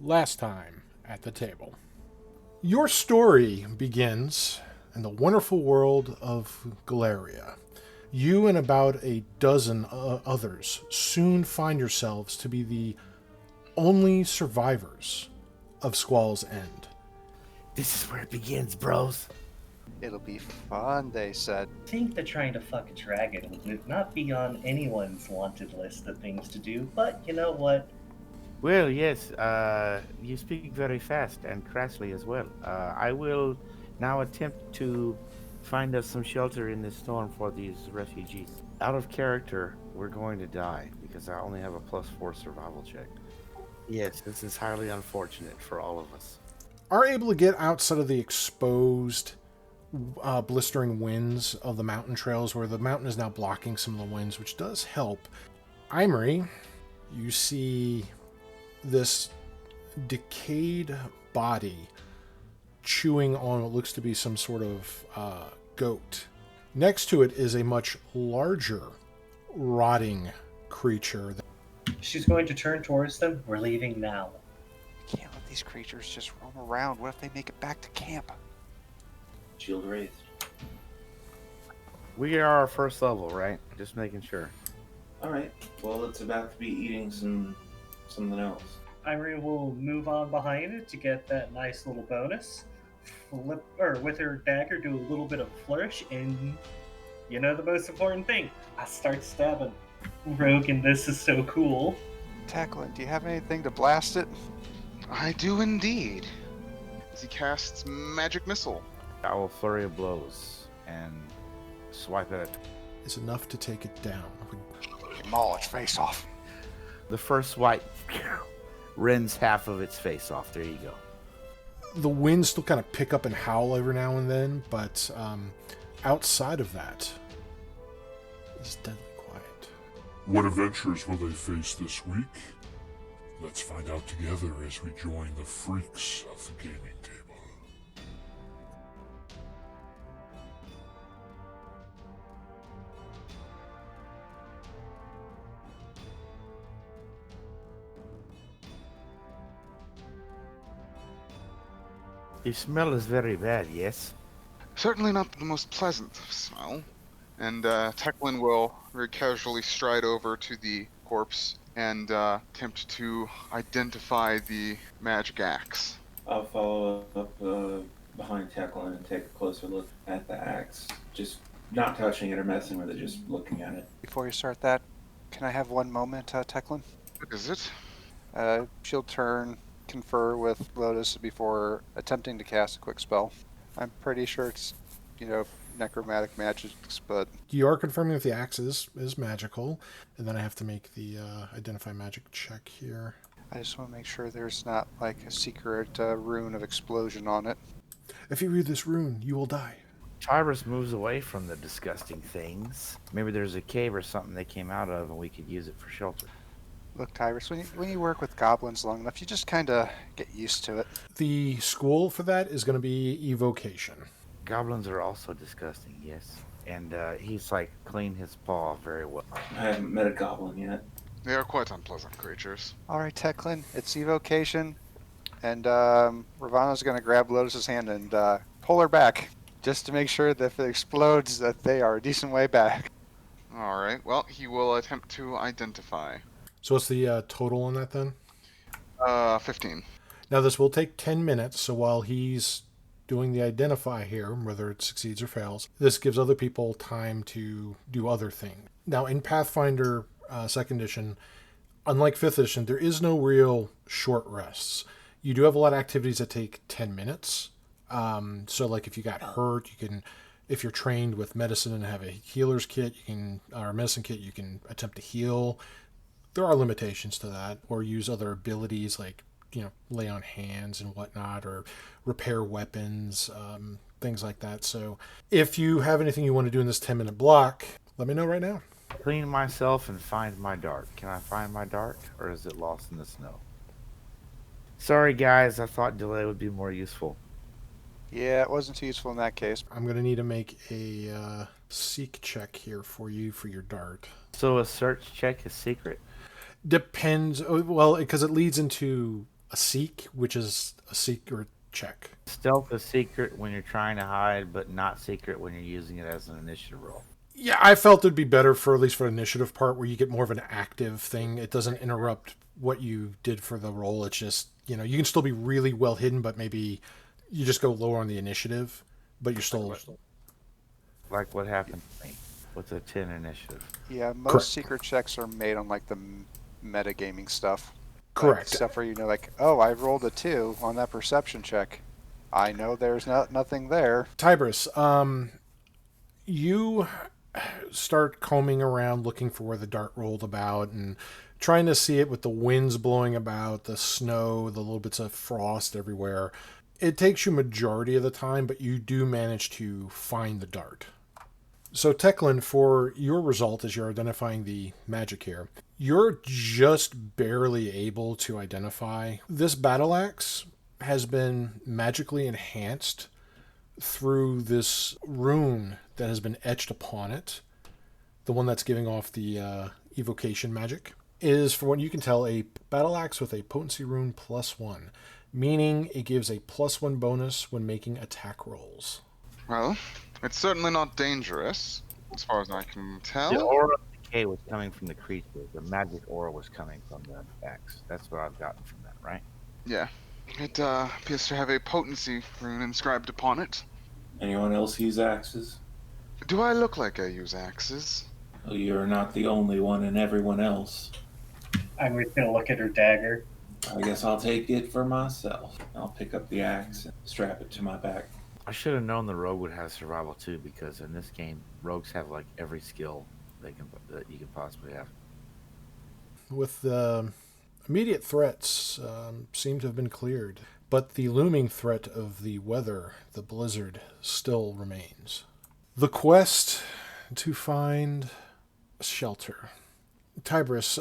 Last time at the table. Your story begins in the wonderful world of Galeria. You and about a dozen others soon find yourselves to be the only survivors of Squall's End. This is where it begins, bros. It'll be fun, they said. I think that trying to fuck a dragon would not be on anyone's wanted list of things to do, but you know what? Well, yes, you speak very fast and crassly as well. I will now attempt to find us some shelter in this storm for these refugees. Out of character, we're going to die because I only have a +4 survival check. Yes, this is highly unfortunate for all of us. Are able to get outside of the exposed, blistering winds of the mountain trails, where the mountain is now blocking some of the winds, which does help. Aymri, you see this decayed body chewing on what looks to be some sort of goat. Next to it is a much larger rotting creature. She's going to turn towards them. We're leaving now. Can't let these creatures just roam around. What if they make it back to camp? Shield raised. We are our first level, right? Just making sure. Alright, well, it's about to be eating something else. Aymri will move on behind it to get that nice little bonus. Flip, or with her dagger, do a little bit of flourish, and you know the most important thing. I start stabbing. Rogue, and this is so cool. Teclan, do you have anything to blast it? I do indeed. As he casts Magic Missile. I will flurry of blows and swipe at it. Is enough to take it down. Maul its face off. The first swipe rends half of its face off. There you go. The winds still kind of pick up and howl every now and then, but outside of that, it's deadly quiet. What adventures will they face this week? Let's find out together as we join the Phreaks of the gaming table. The smell is very bad, yes? Certainly not the most pleasant smell. And Teclan will very casually stride over to the corpse and attempt to identify the magic axe. I'll follow up behind Teclan and take a closer look at the axe. Just not touching it or messing with it, just looking at it. Before you start that, can I have one moment, Teclan? What is it? She'll turn, confer with Lotus before attempting to cast a quick spell. I'm pretty sure it's, necromantic magics, but... You are confirming that the axe is magical, and then I have to make the identify magic check here. I just want to make sure there's not, like, a secret rune of explosion on it. If you read this rune, you will die. Tibrus moves away from the disgusting things. Maybe there's a cave or something they came out of and we could use it for shelter. Look, Tibrus, when you work with goblins long enough, you just kind of get used to it. The school for that is going to be evocation. Goblins are also disgusting, yes. And he's like cleaned his paw very well. I haven't met a goblin yet. They are quite unpleasant creatures. All right, Teclan, it's evocation, and Rvana's going to grab Lotus's hand and pull her back, just to make sure that if it explodes, that they are a decent way back. All right, well, he will attempt to identify. So what's the total on that then? 15. Now this will take 10 minutes, so while he's doing the identify here, whether it succeeds or fails, this gives other people time to do other things. Now in Pathfinder 2nd edition, unlike 5th edition, there is no real short rests. You do have a lot of activities that take 10 minutes. So like if you got hurt, you can, if you're trained with medicine and have a healer's kit, or a medicine kit, you can attempt to heal. There are limitations to that, or use other abilities like, lay on hands and whatnot, or repair weapons, things like that. So if you have anything you want to do in this 10-minute block, let me know right now. Clean myself and find my dart. Can I find my dart, or is it lost in the snow? Sorry, guys. I thought delay would be more useful. Yeah, it wasn't too useful in that case. I'm going to need to make a seek check here for you for your dart. So a search check is secret? Depends. Well, because it leads into a seek, which is a secret check. Stealth is secret when you're trying to hide, but not secret when you're using it as an initiative roll. Yeah, I felt it'd be better for at least for the initiative part where you get more of an active thing. It doesn't interrupt what you did for the roll. It's just, you can still be really well hidden, but maybe you just go lower on the initiative, but you're still... Like what happened to me with the 10 initiative. Yeah, most Correct. secret checks are made on like the metagaming stuff. Correct. Like, stuff where like, oh, I rolled a 2 on that perception check. I know there's nothing there. Tibrus, you start combing around looking for where the dart rolled about and trying to see it with the winds blowing about, the snow, the little bits of frost everywhere. It takes you majority of the time, but you do manage to find the dart. So Teclan, for your result as you're identifying the magic here, you're just barely able to identify. This battle axe has been magically enhanced through this rune that has been etched upon it. The one that's giving off the evocation magic is, for what you can tell, a battle axe with a potency rune +1, meaning it gives a +1 bonus when making attack rolls. Well, it's certainly not dangerous, as far as I can tell. The aura of decay was coming from the creature. The magic aura was coming from the axe. That's what I've gotten from that, right? Yeah. It appears to have a potency rune inscribed upon it. Anyone else use axes? Do I look like I use axes? Well, you're not the only one, and everyone else. Aymri's gonna look at her dagger. I guess I'll take it for myself. I'll pick up the axe and strap it to my back. I should have known the rogue would have survival too, because in this game, rogues have like every skill that you can possibly have. With the immediate threats seem to have been cleared, but the looming threat of the weather, the blizzard, still remains. The quest to find shelter. Tibrus,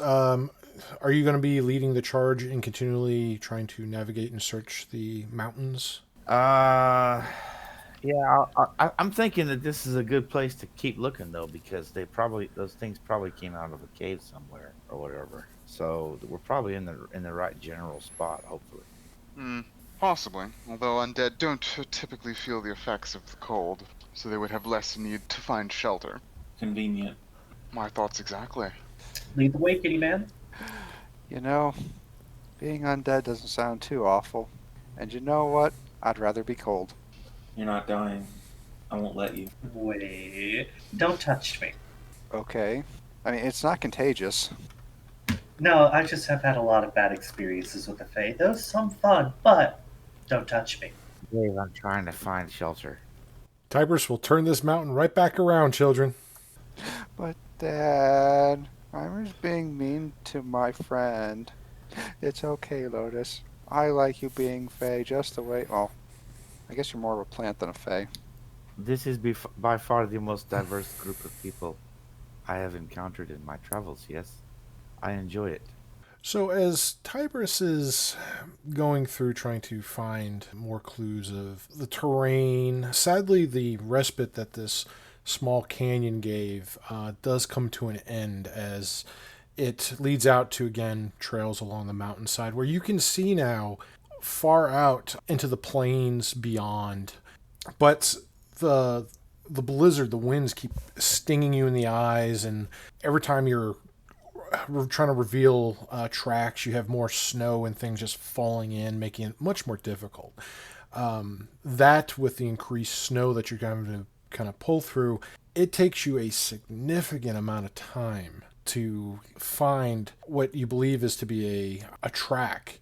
are you going to be leading the charge and continually trying to navigate and search the mountains? Yeah, I'm thinking that this is a good place to keep looking though, because those things probably came out of a cave somewhere or whatever. So we're probably in the right general spot, hopefully. Possibly. Although undead don't typically feel the effects of the cold, so they would have less need to find shelter. Convenient. My thoughts exactly. Lead the way, kitty man. Being undead doesn't sound too awful. And you know what? I'd rather be cold. You're not dying. I won't let you. Wait. Don't touch me. Okay. I mean, it's not contagious. No, I just have had a lot of bad experiences with the Fae. Those some fun, but don't touch me. Dave, I'm trying to find shelter. Tibrus will turn this mountain right back around, children. But, Dad, I'm just being mean to my friend. It's okay, Lotus. I like you being Fae just the way... Well, I guess you're more of a plant than a Fae. This is by far the most diverse group of people I have encountered in my travels, yes. I enjoy it. So as Tibrus is going through trying to find more clues of the terrain, sadly the respite that this small canyon gave does come to an end as it leads out to, again, trails along the mountainside where you can see now far out into the plains beyond. But the blizzard, the winds keep stinging you in the eyes, and every time you're trying to reveal tracks, you have more snow and things just falling in, making it much more difficult. That with the increased snow that you're going to kind of pull through, it takes you a significant amount of time to find what you believe is to be a track,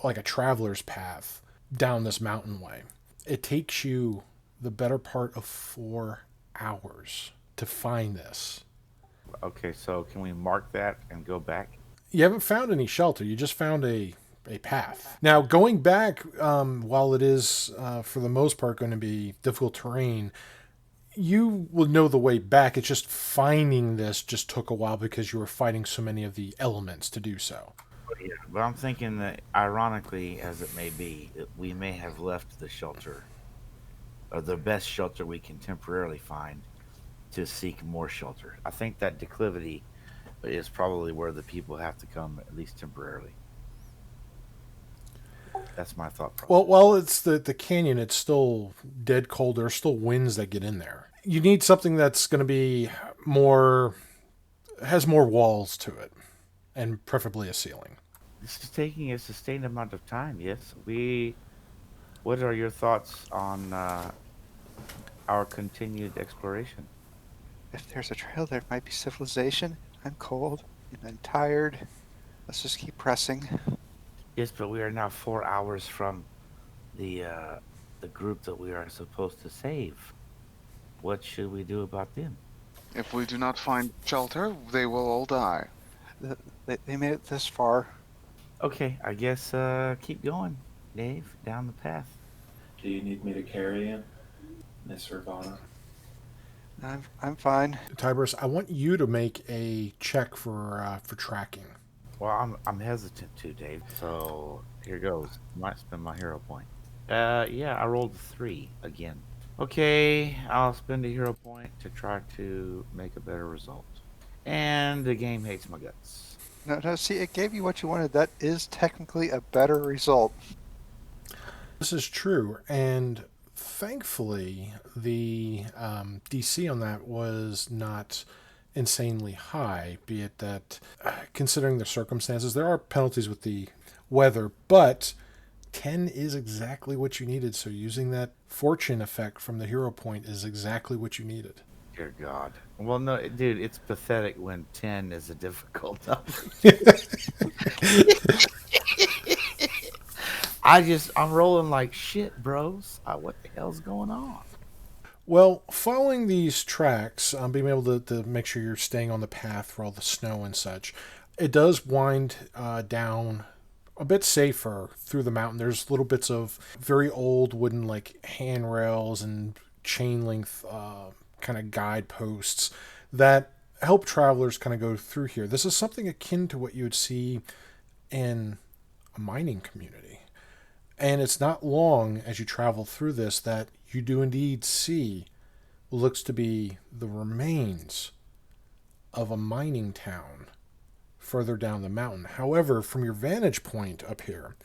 like a traveler's path down this mountain way. It takes you the better part of 4 hours to find this. Okay, so can we mark that and go back? You haven't found any shelter. You just found a path. Now, going back, while it is, for the most part, going to be difficult terrain, you will know the way back. It's just finding this just took a while because you were fighting so many of the elements to do so. Yeah, but I'm thinking that, ironically as it may be, that we may have left the shelter, or the best shelter we can temporarily find, to seek more shelter. I think that declivity is probably where the people have to come, at least temporarily. That's my thought process. Well, while it's the canyon, it's still dead cold. There are still winds that get in there. You need something that's going to be has more walls to it, and preferably a ceiling. This is taking a sustained amount of time. Yes, What are your thoughts on our continued exploration? If there's a trail, there might be civilization. I'm cold and I'm tired. Let's just keep pressing. Yes, but we are now 4 hours from the group that we are supposed to save. What should we do about them? If we do not find shelter, they will all die. They made it this far. Okay, I guess keep going, Dave, down the path. Do you need me to carry you, Miss Rvana? I'm fine. Tibrus, I want you to make a check for tracking. Well, I'm hesitant to, Dave. So here goes. Might spend my hero point. Yeah, I rolled a 3 again. Okay, I'll spend a hero point to try to make a better result. And the game hates my guts. No, see, it gave you what you wanted. That is technically a better result. This is true, and thankfully, the DC on that was not insanely high, be it that, considering the circumstances, there are penalties with the weather, but 10 is exactly what you needed, so using that fortune effect from the hero point is exactly what you needed. Dear God. Well, no, dude, it's pathetic when 10 is a difficult number. I'm rolling like shit, bros. What the hell's going on? Well, following these tracks, being able to make sure you're staying on the path for all the snow and such, it does wind down a bit safer through the mountain. There's little bits of very old wooden like handrails and chain length kind of guideposts that help travelers kind of go through here. This is something akin to what you would see in a mining community. And it's not long as you travel through this that you do indeed see what looks to be the remains of a mining town further down the mountain. However, from your vantage point up here,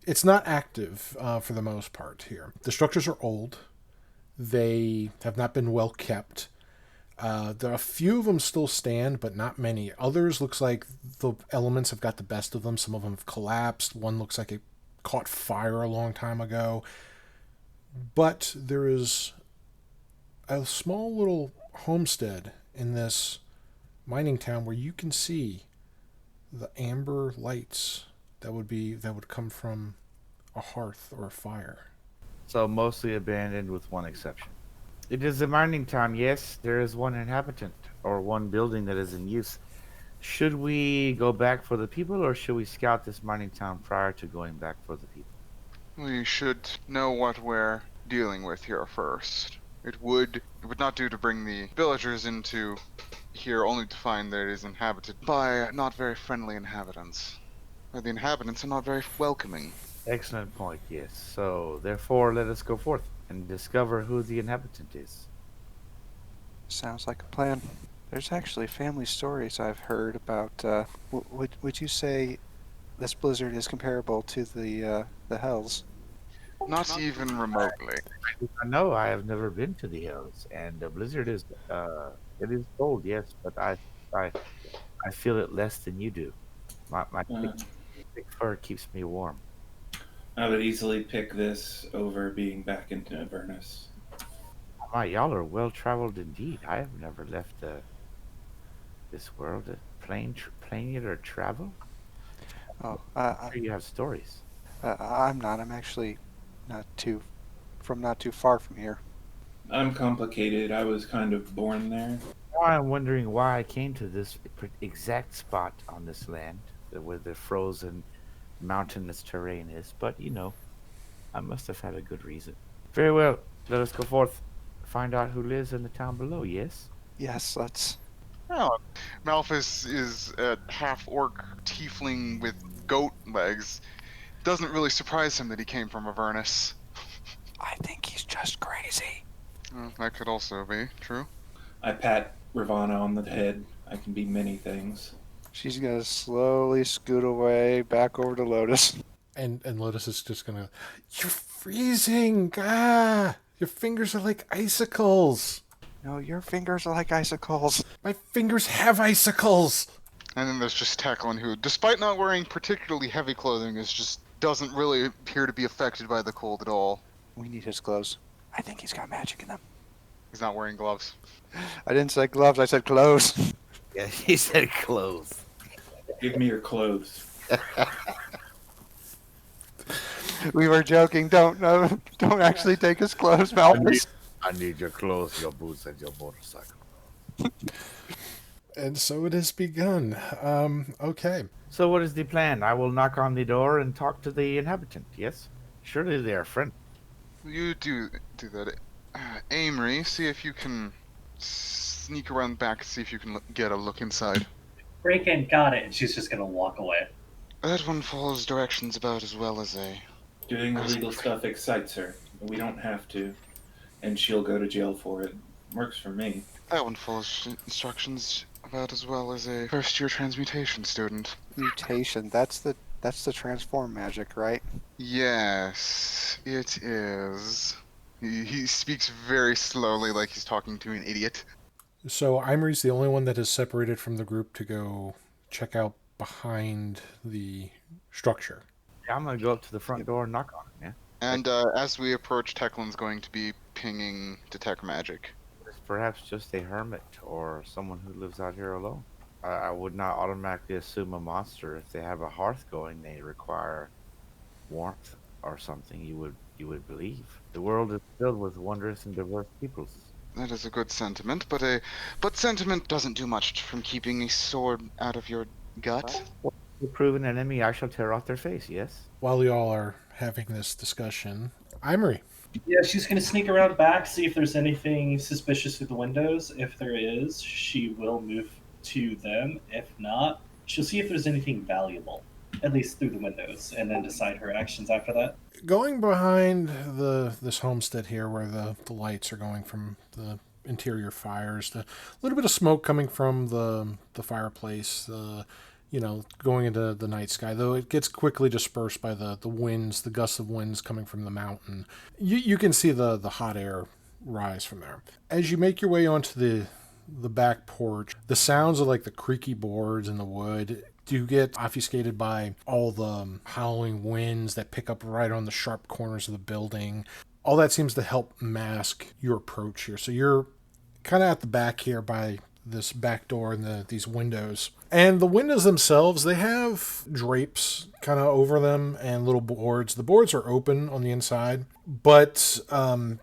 it's not active for the most part here. The structures are old. They have not been well kept. There are a few of them still stand, but not many. Others looks like the elements have got the best of them. Some of them have collapsed. One looks like it caught fire a long time ago. But there is a small little homestead in this mining town where you can see the amber lights that would come from a hearth or a fire. So mostly abandoned with one exception. It is a mining town, yes. There is one inhabitant or one building that is in use. Should we go back for the people or should we scout this mining town prior to going back for the people? We should know what we're dealing with here first. It would not do to bring the villagers into here only to find that it is inhabited by not very friendly inhabitants. Or the inhabitants are not very welcoming. Excellent point, yes. So, therefore, let us go forth and discover who the inhabitant is. Sounds like a plan. There's actually family stories I've heard about. Would you say this blizzard is comparable to the Hells? Not even remotely. No, I have never been to the hills, and the blizzard is it is cold, yes, but I feel it less than you do. My thick fur keeps me warm. I would easily pick this over being back into Avernus. My, y'all are well traveled indeed. I have never left this world. Plane yet or travel? Oh, I'm sure you have stories. I'm not. I'm actually not too far from here. I'm complicated. I was kind of born there. Now I'm wondering why I came to this exact spot on this land where the frozen mountainous terrain is, but I must have had a good reason. Very well, let us go forth, find out who lives in the town below, yes? Yes, let's. Oh, Malphas is a half-orc tiefling with goat legs. Doesn't really surprise him that he came from Avernus. I think he's just crazy. That could also be true. I pat Rvana on the head. I can be many things. She's gonna slowly scoot away back over to Lotus. And Lotus is just gonna, you're freezing! Ah! Your fingers are like icicles! No, your fingers are like icicles. My fingers have icicles! And then there's just Teclan, who, despite not wearing particularly heavy clothing, doesn't really appear to be affected by the cold at all. We need his clothes. I think he's got magic in them. He's not wearing gloves. I didn't say gloves, I said clothes. Yeah, he said clothes. Give me your clothes. We were joking. Don't actually take his clothes, Malphas. I need your clothes, your boots, and your motorcycle. And so it has begun. Okay. So what is the plan? I will knock on the door and talk to the inhabitant, yes? Surely they are friends. You do that. Aymri, see if you can sneak around back, see if you can get a look inside. Break in, got it, and she's just gonna walk away. That one follows directions about as well as a... Doing illegal stuff excites her. We don't have to. And she'll go to jail for it. Works for me. That one follows instructions about as well as a first-year transmutation student. Mutation. That's the transform magic, right? Yes, it is. He speaks very slowly, like he's talking to an idiot. So Aymri's the only one that is separated from the group to go check out behind the structure. Yeah, I'm gonna go up to the front door and knock on it, yeah? And as we approach, Teclan's going to be pinging Detect Magic. It's perhaps just a hermit or someone who lives out here alone. I would not automatically assume a monster. If they have a hearth going, they require warmth or something. You would believe. The world is filled with wondrous and diverse peoples. That is a good sentiment, but sentiment doesn't do much from keeping a sword out of your gut. Well, if you prove an enemy, I shall tear off their face, yes? While y'all are having this discussion, Aymri. Yeah, she's gonna sneak around back, see if there's anything suspicious through the windows. If there is, she will move to them. If not, she'll see if there's anything valuable, at least through the windows, and then decide her actions after that. Going behind this homestead here where the lights are going from the interior fires, the little bit of smoke coming from the fireplace, going into the night sky, though it gets quickly dispersed by the winds, the gusts of winds coming from the mountain. You can see the hot air rise from there. As you make your way onto the back porch, the sounds of like the creaky boards and the wood do get obfuscated by all the howling winds that pick up right on the sharp corners of the building. All that seems to help mask your approach here. So you're kind of at the back here by this back door and these windows. And the windows themselves, they have drapes kind of over them and little boards. The boards are open on the inside, but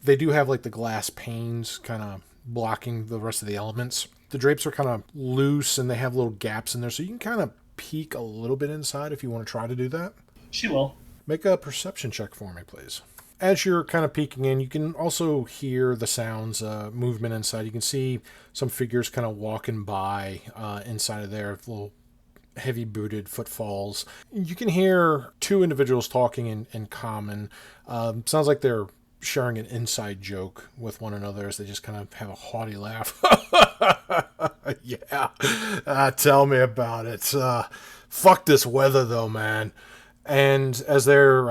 they do have like the glass panes kind of blocking the rest of the elements. The drapes are kind of loose and they have little gaps in there, so you can kind of peek a little bit inside if you want to try to do that. She will. Make a perception check for me, please. As you're kind of peeking in, you can also hear the sounds, movement inside. You can see some figures kind of walking by inside of there, little heavy-booted footfalls. You can hear two individuals talking in common. Sounds like they're sharing an inside joke with one another as they just kind of have a haughty laugh. Yeah, tell me about it. Fuck this weather, though, man. And as they're,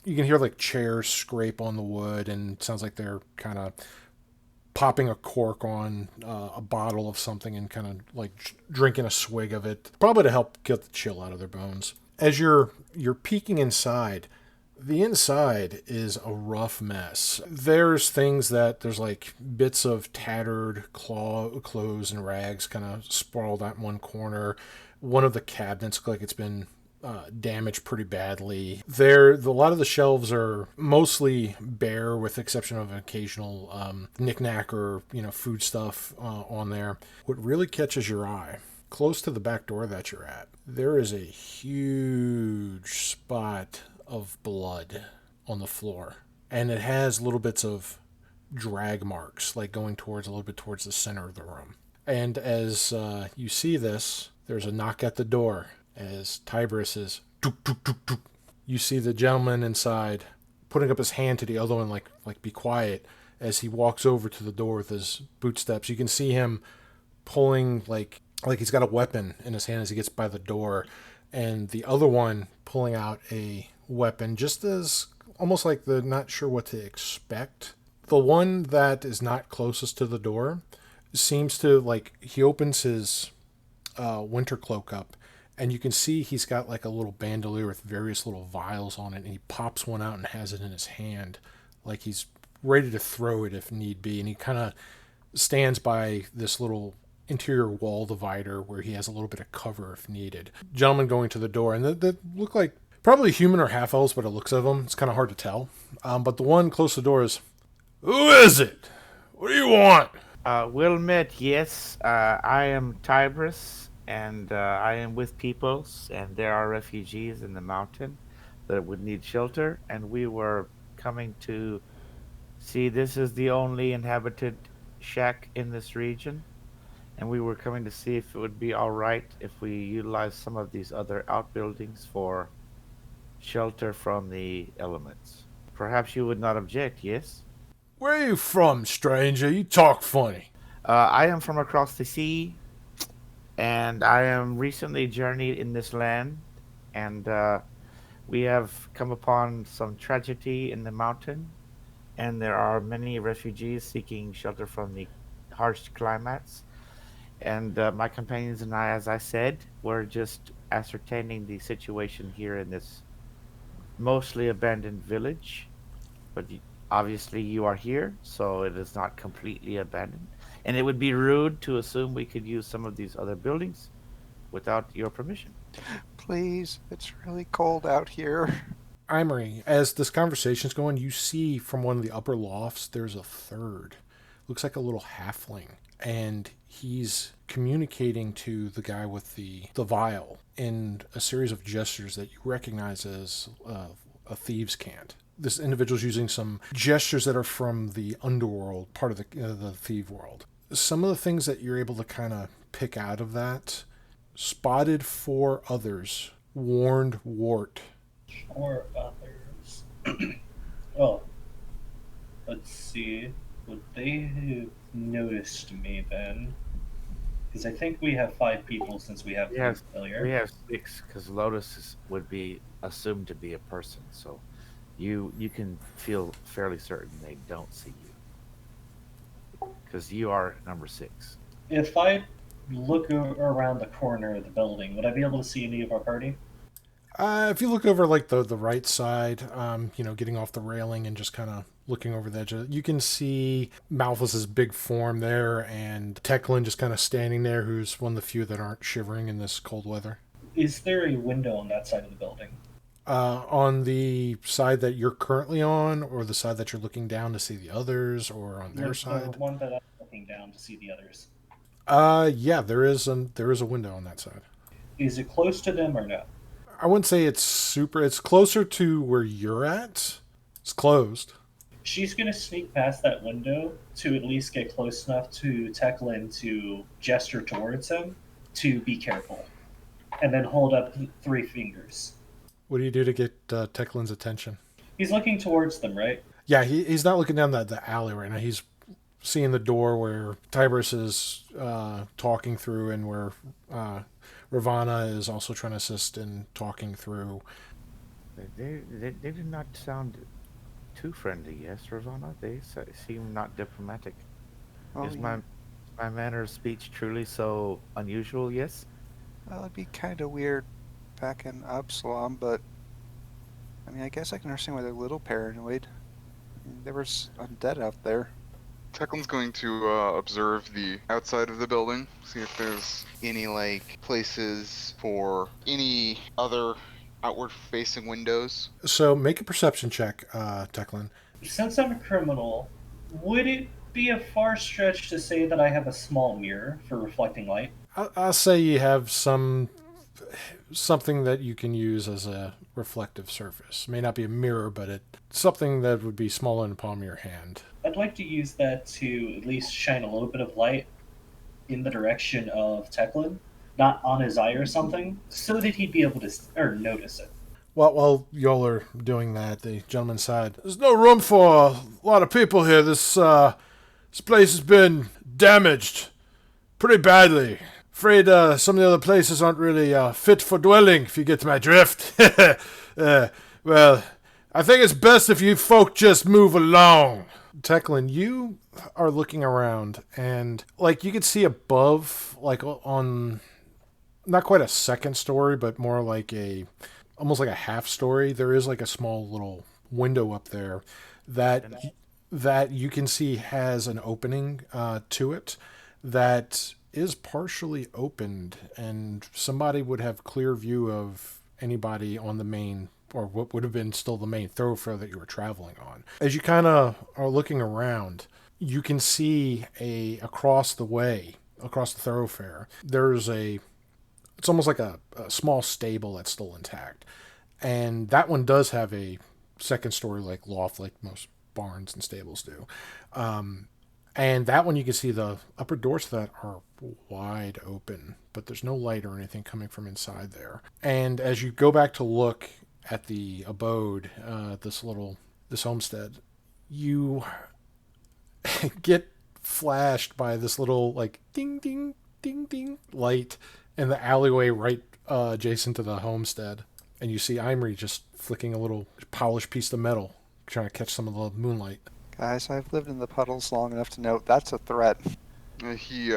you can hear, chairs scrape on the wood, and it sounds like they're kind of popping a cork on a bottle of something and kind of, drinking a swig of it, probably to help get the chill out of their bones. As you're peeking inside, the inside is a rough mess. There's things there's bits of tattered clothes and rags kind of sprawled out in one corner. One of the cabinets look like it's been damaged pretty badly. A lot of the shelves are mostly bare with the exception of an occasional knick-knack or food stuff on there. What really catches your eye, close to the back door that you're at, there is a huge spot of blood on the floor, and it has little bits of drag marks going a little bit towards the center of the room. And as you see this, there's a knock at the door as Tibrus is dook, dook, dook, dook. You see the gentleman inside putting up his hand to the other one like be quiet. As he walks over to the door with his boot steps, you can see him pulling like he's got a weapon in his hand as he gets by the door. and the other one pulling out a weapon, just as almost like they're not sure what to expect. The one that is not closest to the door seems to, like, he opens his winter cloak up, and you can see he's got like a little bandolier with various little vials on it, and he pops one out and has it in his hand, like he's ready to throw it if need be. And he kind of stands by this little interior wall divider where he has a little bit of cover if needed. Gentlemen going to the door, and they look like probably human or half elves, but it looks of them, it's kind of hard to tell. But the one close to the door is, "Who is it? What do you want?" Well met, yes. I am Tibrus, and I am with peoples, and there are refugees in the mountain that would need shelter, and we were coming to see this is the only inhabited shack in this region, and we were coming to see if it would be all right if we utilize some of these other outbuildings for shelter from the elements. Perhaps you would not object, yes? "Where are you from, stranger? You talk funny." I am from across the sea, and I am recently journeyed in this land, and we have come upon some tragedy in the mountain, and there are many refugees seeking shelter from the harsh climates. And my companions and I, as I said, were just ascertaining the situation here in this mostly abandoned village. But obviously you are here, so it is not completely abandoned. And it would be rude to assume we could use some of these other buildings without your permission. Please, it's really cold out here. Aymri, as this conversation's going, you see from one of the upper lofts there's a third. Looks like a little halfling. And he's communicating to the guy with the vial in a series of gestures that you recognize as a thieves' cant. This individual's using some gestures that are from the underworld, part of the thief world. Some of the things that you're able to kind of pick out of that: spotted 4 others, warned wart. Or others. Well, let's see. Would they have noticed me then? Because I think we have 5 people since we have Yes, familiar. we have 6 because Lotus would be assumed to be a person, so you can feel fairly certain they don't see you because you are number 6. If I look around the corner of the building, would I be able to see any of our party? If you look over like the right side, getting off the railing and just kind of looking over the edge, you can see Malphas's big form there, and Teclan just kind of standing there, who's one of the few that aren't shivering in this cold weather. Is there a window on that side of the building? On the side that you're currently on, or the side that you're looking down to see the others, or on their side? The one that I'm looking down to see the others. Yeah, there is a window on that side. Is it close to them or no? I wouldn't say it's super. It's closer to where you're at. It's closed. She's going to sneak past that window to at least get close enough to Teclan to gesture towards him to be careful. And then hold up 3 fingers. What do you do to get Teclan's attention? He's looking towards them, right? Yeah, he's not looking down the alley right now. He's seeing the door where Tibrus is talking through, and where Rvana is also trying to assist in talking through. They do not sound too friendly, yes, Rvana? They seem not diplomatic. Oh, Is yeah. my manner of speech truly so unusual, yes? Well, it'd be kind of weird back in Absalom, but I mean, I guess I can understand why they're a little paranoid. I mean, there was undead out there. Teclan's going to observe the outside of the building, see if there's any, like, places for any other outward-facing windows. So make a perception check, Teclan. Since I'm a criminal, would it be a far stretch to say that I have a small mirror for reflecting light? I'll say you have something that you can use as a reflective surface. May not be a mirror, but it's something that would be small in the palm of your hand. I'd like to use that to at least shine a little bit of light in the direction of Teclan, not on his eye or something, so that he'd be able to notice it. Well, while y'all are doing that, the gentleman sighed. "There's no room for a lot of people here. This place has been damaged pretty badly. Afraid some of the other places aren't really fit for dwelling, if you get my drift. Well, I think it's best if you folk just move along. Teclan, you are looking around, and like you could see above, like on not quite a second story, but more like almost like a half story. There is like a small little window up there that you can see has an opening to it that is partially opened, and somebody would have clear view of anybody on the main, or what would have been still the main thoroughfare that you were traveling on. As you kind of are looking around, you can see across the thoroughfare, it's almost like a small stable that's still intact. And that one does have a second story like loft, like most barns and stables do. And that one, you can see the upper doors to that are wide open, but there's no light or anything coming from inside there. And as you go back to look at the abode, this homestead, you get flashed by this little like ding ding ding ding light in the alleyway right adjacent to the homestead. And you see Aymri just flicking a little polished piece of metal, trying to catch some of the moonlight. Guys, I've lived in the puddles long enough to know that's a threat. He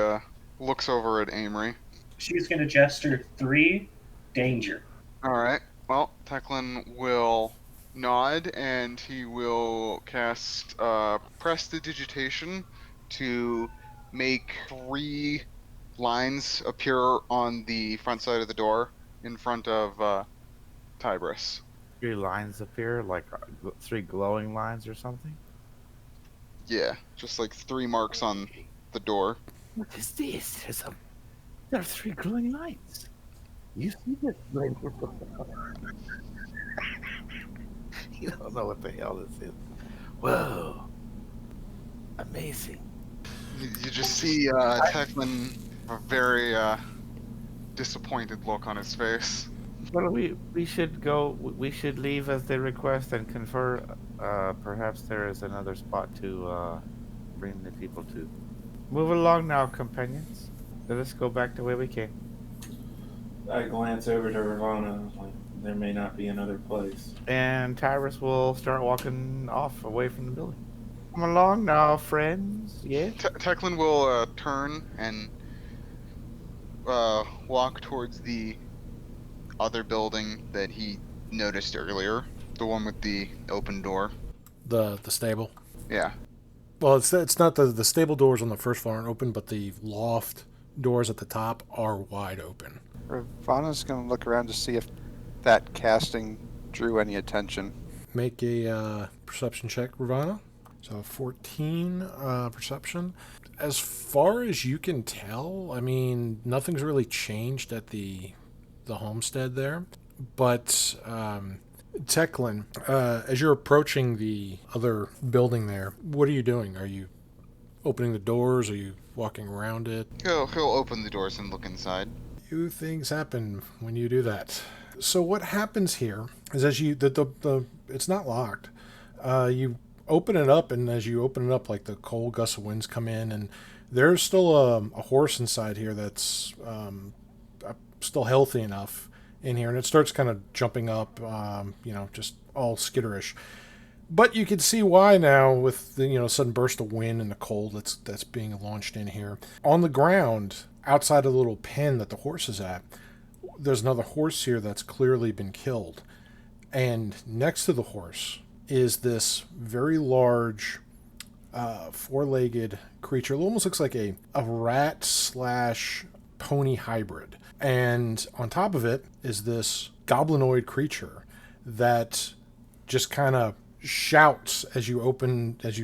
looks over at Aymri. She's going to gesture 3, danger. Alright, well, Teclan will nod and he will cast Prestidigitation to make 3 lines appear on the front side of the door in front of Tibrus. 3 lines appear, like 3 glowing lines or something? Yeah, just like 3 marks on the door. What is this? There are 3 glowing lines. You see this? You don't know what the hell this is. Whoa. Amazing. You just see Teclan, a very disappointed look on his face. Well, we should go. We should leave as they request and confer. Perhaps there is another spot to bring the people to. Move along now, companions. Let us go back the way we came. I glance over to Rvana, like there may not be another place. And Tibrus will start walking off away from the building. Come along now, friends. Yeah. Teclan will turn and walk towards the other building that he noticed earlier, the one with the open door. The stable. Yeah. Well, it's not the stable doors on the first floor aren't open, but the loft doors at the top are wide open. Rvana's going to look around to see if that casting drew any attention. Make a perception check, Rvana. So 14 perception. As far as you can tell, I mean, nothing's really changed at the homestead there. But Teclan, as you're approaching the other building there, what are you doing? Are you opening the doors? Are you walking around it? He'll open the doors and look inside. Few things happen when you do that. So what happens here is as you it's not locked. You open it up, and as you open it up, like the cold gusts of winds come in, and there's still a horse inside here that's still healthy enough in here, and it starts kind of jumping up, just all skitterish. But you can see why now with the sudden burst of wind and the cold that's being launched in here. On the ground, outside of the little pen that the horse is at, there's another horse here that's clearly been killed. And next to the horse is this very large, 4-legged creature. It almost looks like a rat / pony hybrid. And on top of it is this goblinoid creature that just kind of shouts as you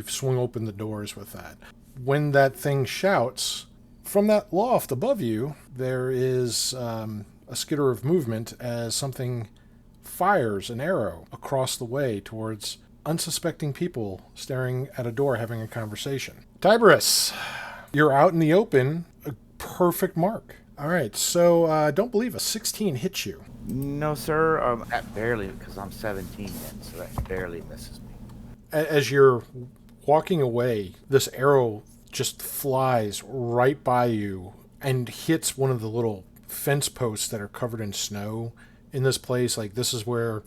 swing open the doors with that. When that thing shouts, from that loft above you, there is a skitter of movement as something fires an arrow across the way towards unsuspecting people staring at a door having a conversation. Tibrus, you're out in the open. A perfect mark. All right, so I don't believe a 16 hits you. No, sir. That barely, because I'm 17 then, so that barely misses me. As you're walking away, this arrow just flies right by you and hits one of the little fence posts that are covered in snow in this place. Like, this is where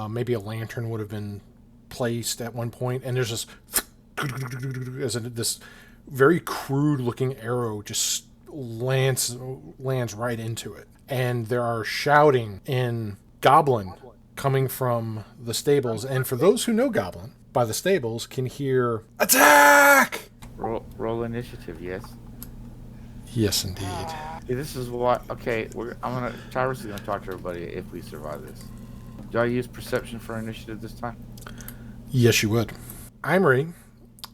maybe a lantern would have been placed at one point, and there's this this very crude looking arrow just lands right into it. And there are shouting in Goblin coming from the stables. And for those who know Goblin, by the stables can hear attack. Roll initiative, yes. Yes, indeed. See, this is what. Okay, Tibrus is gonna talk to everybody if we survive this. Do I use perception for initiative this time? Yes, you would. Aymri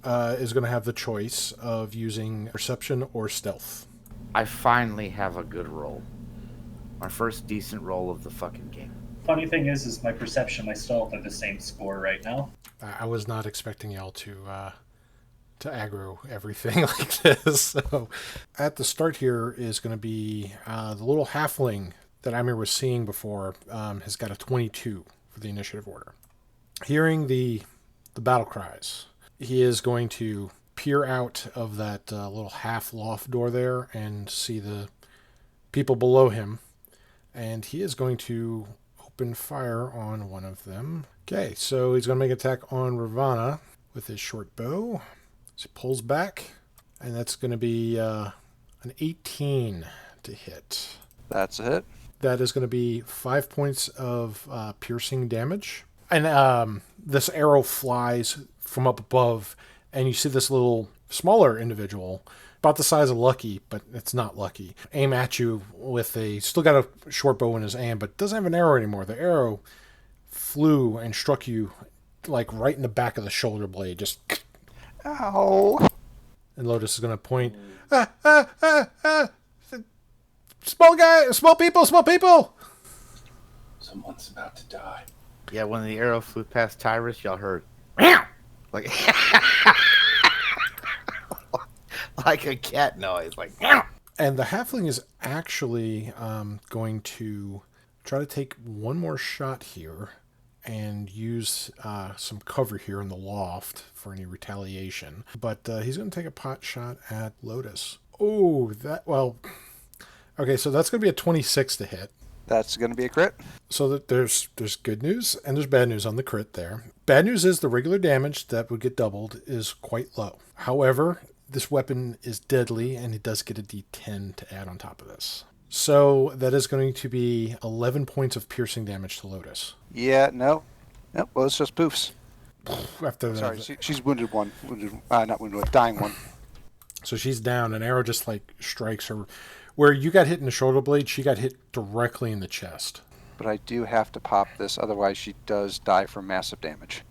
is going to have the choice of using perception or stealth. I finally have a good roll. My first decent roll of the fucking game. Funny thing is my perception and my stealth are the same score right now. I was not expecting y'all to aggro everything like this. So, at the start here is going to be the little halfling that Aymri was seeing before has got a 22 for the initiative order. Hearing the battle cries, he is going to peer out of that little half loft door there and see the people below him, and he is going to open fire on one of them. Okay, so he's going to make an attack on Rvana with his short bow. So he pulls back, and that's going to be an 18 to hit. That's it. That is going to be 5 points of piercing damage. And this arrow flies from up above, and you see this little smaller individual, about the size of Lucky, but it's not Lucky, aim at you with still got a short bow in his hand, but doesn't have an arrow anymore. The arrow flew and struck you like right in the back of the shoulder blade, just... Ow. And Lotus is going to point, small people! Someone's about to die. Yeah, when the arrow flew past Tibrus, y'all heard like like a cat noise, like. And the halfling is actually going to try to take one more shot here and use some cover here in the loft for any retaliation. But he's going to take a pot shot at Lotus. Oh, okay, so that's going to be a 26 to hit. That's going to be a crit. So that there's good news and there's bad news on the crit there. Bad news is the regular damage that would get doubled is quite low. However, this weapon is deadly and it does get a d10 to add on top of this. So that is going to be 11 points of piercing damage to Lotus. Yeah, no. Nope, well, it's just poofs. After Sorry, she's wounded one. Not wounded one, dying one. So she's down. An arrow just strikes her. Where you got hit in the shoulder blade, she got hit directly in the chest. But I do have to pop this, otherwise she does die from massive damage.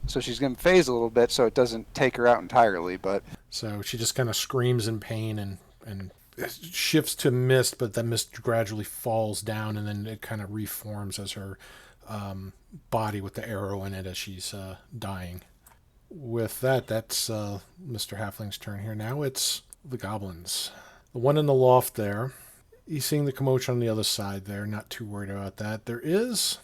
So she's going to phase a little bit so it doesn't take her out entirely, but... So she just kind of screams in pain and shifts to mist, but that mist gradually falls down and then it kind of reforms as her body with the arrow in it as she's dying. With that, that's Mr. Halfling's turn here. Now it's the goblins. The one in the loft there, he's seeing the commotion on the other side there, not too worried about that. There is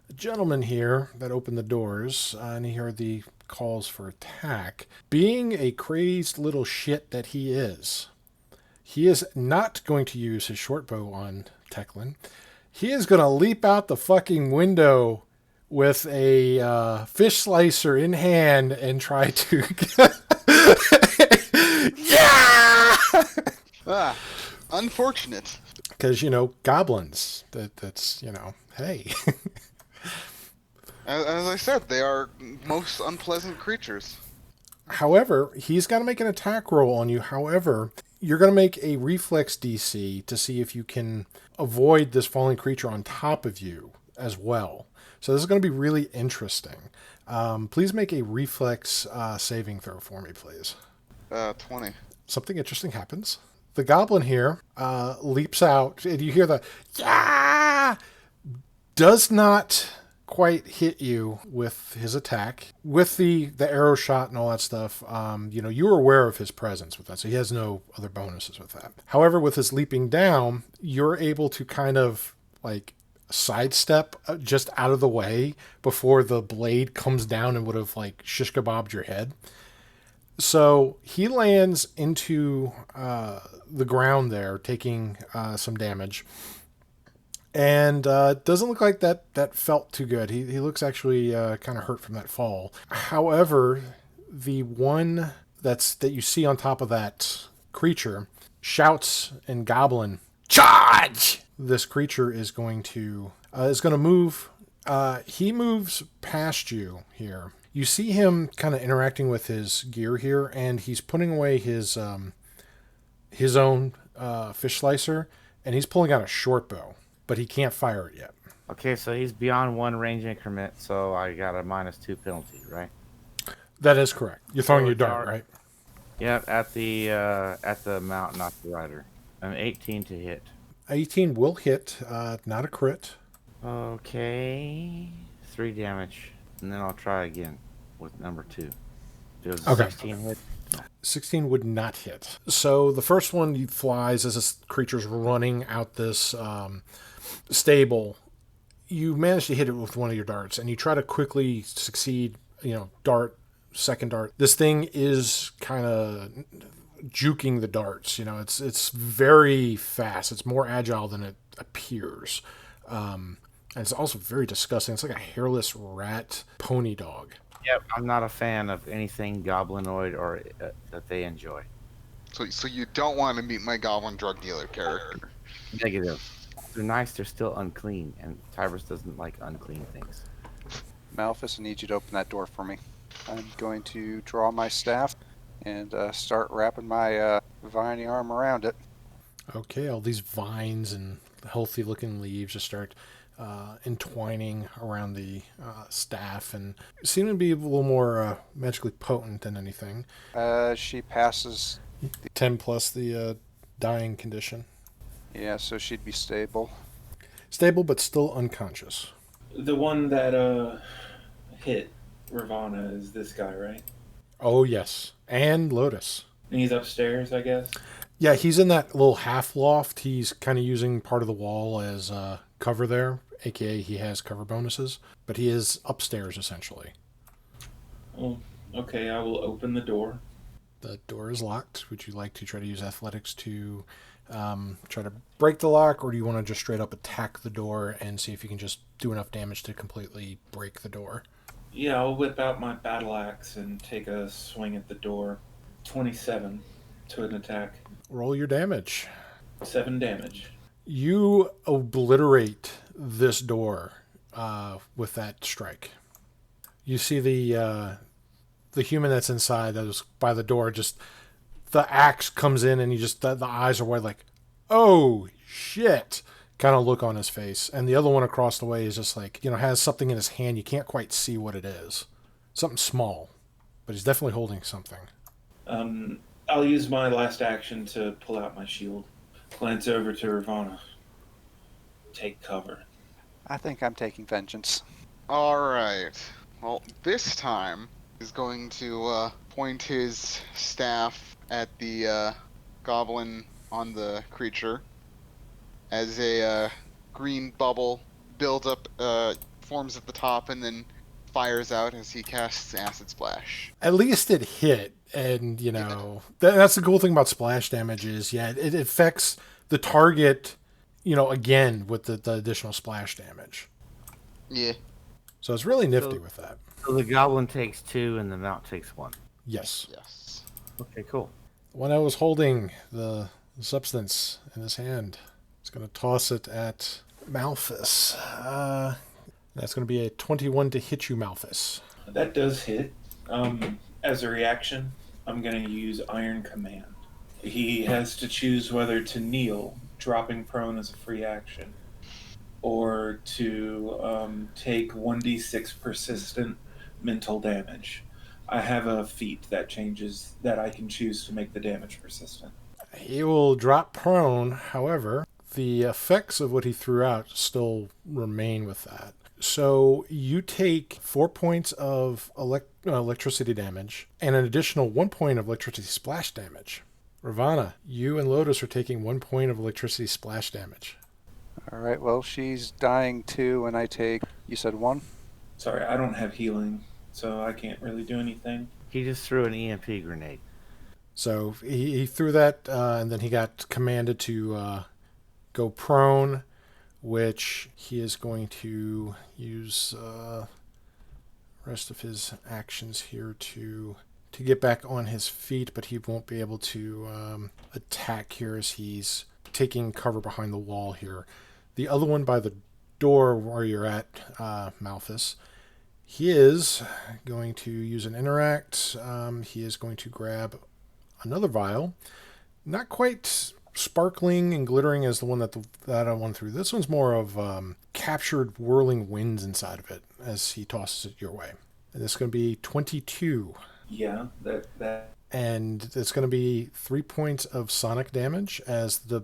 a gentleman here that opened the doors, and he heard the calls for attack. Being a crazed little shit that he is not going to use his short bow on Teclan. He is going to leap out the fucking window with a fish slicer in hand and try to... Yeah! Unfortunate. Because, goblins. That's, hey. As I said, they are most unpleasant creatures. However, he's got to make an attack roll on you. However, you're going to make a reflex DC to see if you can avoid this falling creature on top of you as well. So this is going to be really interesting. Please make a reflex saving throw for me, please. 20. Something interesting happens. The goblin here leaps out, and you hear the yeah. Does not quite hit you with his attack. With the arrow shot and all that stuff, you were aware of his presence with that, so he has no other bonuses with that. However, with his leaping down, you're able to kind of sidestep just out of the way before the blade comes down and would have shish kebabbed your head. So he lands into the ground there, taking some damage. And it doesn't look like that felt too good. He looks actually kind of hurt from that fall. However, the one that you see on top of that creature shouts in Goblin, "Charge!" This creature is going to move. He moves past you here. You see him kind of interacting with his gear here, and he's putting away his own fish slicer, and he's pulling out a short bow, but he can't fire it yet. Okay, so he's beyond one range increment, so I got a -2 penalty, right? That is correct. You're throwing So your dart, dart. right? Yep, at the mount, not the rider. An 18 to hit. 18 will hit, not a crit. Okay, 3 damage, and then I'll try again with number 2. Does Okay. 16 hit? 16 would not hit. So the first one flies as this creature's running out this stable. You manage to hit it with one of your darts, and you try to quickly succeed, dart, second dart. This thing is kind of juking the darts. It's very fast. It's more agile than it appears. And it's also very disgusting. It's like a hairless rat pony dog. Yep, I'm not a fan of anything goblinoid or that they enjoy. So you don't want to meet my goblin drug dealer character. Negative. They're nice, they're still unclean, and Tibrus doesn't like unclean things. Malphas, I need you to open that door for me. I'm going to draw my staff and start wrapping my viney arm around it. Okay, all these vines and healthy-looking leaves just start entwining around the staff and seem to be a little more magically potent than anything. She passes. 10 plus the dying condition. Yeah, so she'd be stable. Stable, but still unconscious. The one that hit Rvana is this guy, right? Oh, yes. And Lotus. And he's upstairs, I guess? Yeah, he's in that little half loft. He's kind of using part of the wall as cover there, aka he has cover bonuses. But he is upstairs, essentially. Oh, okay, I will open the door. The door is locked. Would you like to try to use athletics to try to break the lock, or do you want to just straight up attack the door and see if you can just do enough damage to completely break the door? Yeah, I'll whip out my battle axe and take a swing at the door. 27 to an attack. Roll your damage. 7 damage. You obliterate this door with that strike. You see the human that's inside that was by the door, just the axe comes in and you just the eyes are wide like, oh shit, kind of look on his face. And the other one across the way is just like, has something in his hand. You can't quite see what it is. Something small, but he's definitely holding something. I'll use my last action to pull out my shield. Glance over to Rvana. Take cover. I think I'm taking vengeance. Alright. Well, this time he's going to point his staff at the goblin on the creature as a green bubble buildup forms at the top and then fires out as he casts Acid Splash. At least it hit, and that's the cool thing about splash damage is it affects the target, again with the additional splash damage. Yeah. So it's really nifty with that. So the goblin takes 2 and the mount takes 1. Yes. Yes. Okay, cool. The one that was holding the substance in his hand is going to toss it at Malphas. That's going to be a 21 to hit you, Malphas. That does hit. As a reaction, I'm going to use Iron Command. He has to choose whether to kneel, dropping prone as a free action, or to take 1d6 persistent mental damage. I have a feat that I can choose to make the damage persistent. He will drop prone, however, the effects of what he threw out still remain with that. So you take 4 points of electricity damage and an additional 1 point of electricity splash damage. Rvana, you and Lotus are taking 1 point of electricity splash damage. Alright, well, she's dying too, and I take, you said 1? Sorry, I don't have healing. so I can't really do anything. He just threw an EMP grenade. So he threw that, and then he got commanded to go prone, which he is going to use rest of his actions here to get back on his feet, but he won't be able to attack here as he's taking cover behind the wall here. The other one by the door where you're at, Malphas, he is going to use an interact. He is going to grab another vial. Not quite sparkling and glittering as the one that I went through. This one's more of captured whirling winds inside of it as he tosses it your way. And it's going to be 22. Yeah, that. And it's going to be 3 points of sonic damage as the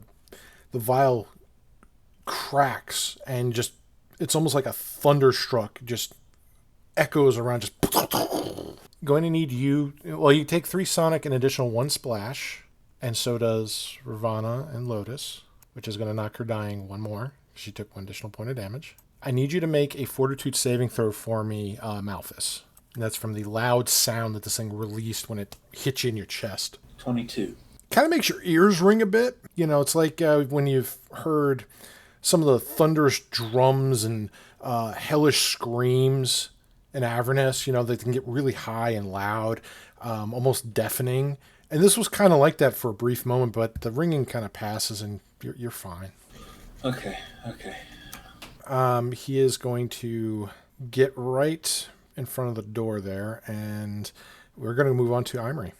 vial cracks and just, it's almost like a thunderstruck, just echoes around, just going to need you. Well, you take 3 sonic and additional 1 splash, and so does Rvana and Lotus, which is going to knock her dying 1 more. She took 1 additional point of damage. I need you to make a fortitude saving throw for me, Malphas. And that's from the loud sound that this thing released when it hit you in your chest. 22. Kind of makes your ears ring a bit. You know, it's like when you've heard some of the thunderous drums and hellish screams in Avernus, you know, they can get really high and loud, almost deafening. And this was kind of like that for a brief moment, but the ringing kind of passes and you're fine. Okay. He is going to get right in front of the door there, and we're going to move on to Aymri.